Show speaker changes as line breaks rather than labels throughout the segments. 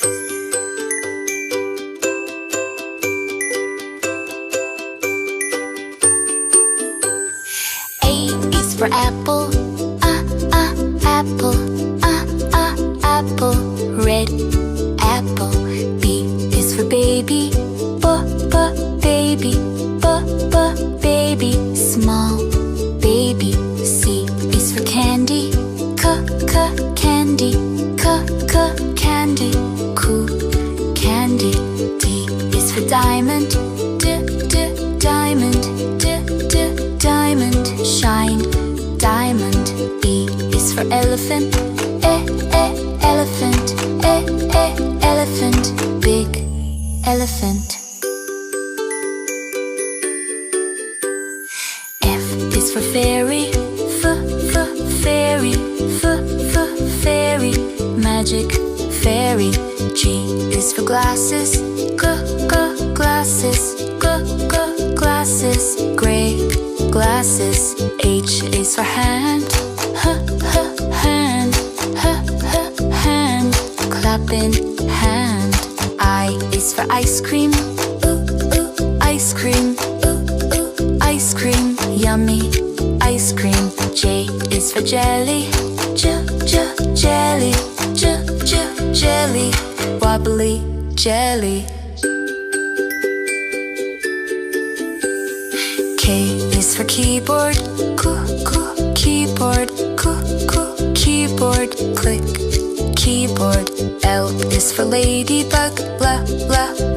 A is for apple, apple, apple, red apple. B is for baby, baby, baby, small baby. C is for candy, candy, candy, cool candy. D is for diamond, diamond, diamond, shine diamond. E is for elephant, elephant, elephant, big elephant. F is for fairy, fairy, fairy, magic fairy. G is for glasses, glasses, glasses, gray glasses. H is for hand, hand, hand, clapping hand. I is for ice cream, ice cream, ice cream, yummy ice cream. J is for jelly, jelly, jelly, wobbly jelly. K is for keyboard, keyboard, keyboard, click keyboard. L is for ladybug,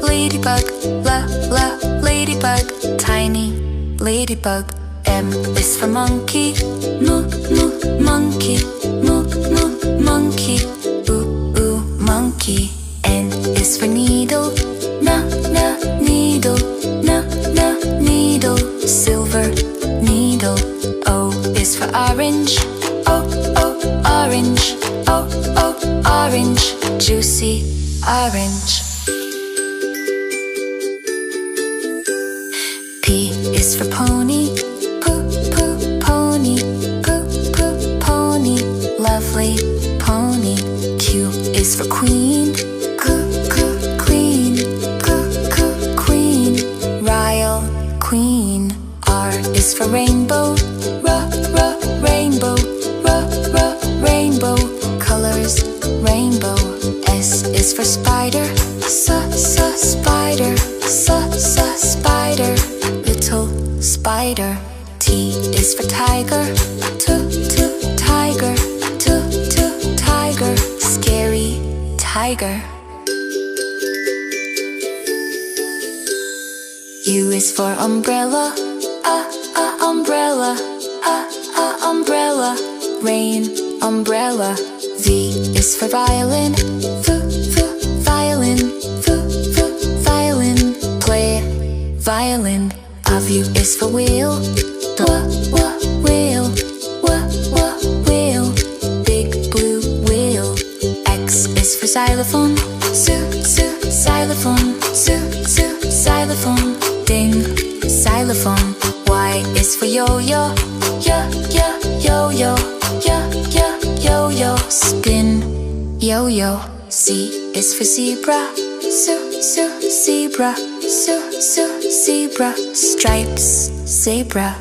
ladybug, ladybug, tiny ladybug. M is for monkey, monkey, monkey, monkey. N is for needle, needle, needle, silver needle. O is for orange, orange, orange, juicy orange. P is for pony, pony, pony, lovely pony. Q is for queen, queen, queen, royal queen. R is for rainbow, rainbow, rainbow, colors rainbow. S is for spider, spider, spider, little spider. T is for tiger, tiger, tiger, scary tiger. U is for umbrella, umbrella, umbrella, rain umbrella. V is for violin, violin, violin, play violin. W is for wheel, wheel, wheel, big blue wheel. X is for xylophone, xylophone, xylophone, ding, xylophone. Y is for yo-yo, yo-yo, yo-yo, spin, yo-yo. Z is for zebra, zebra, zebra, stripes, zebra.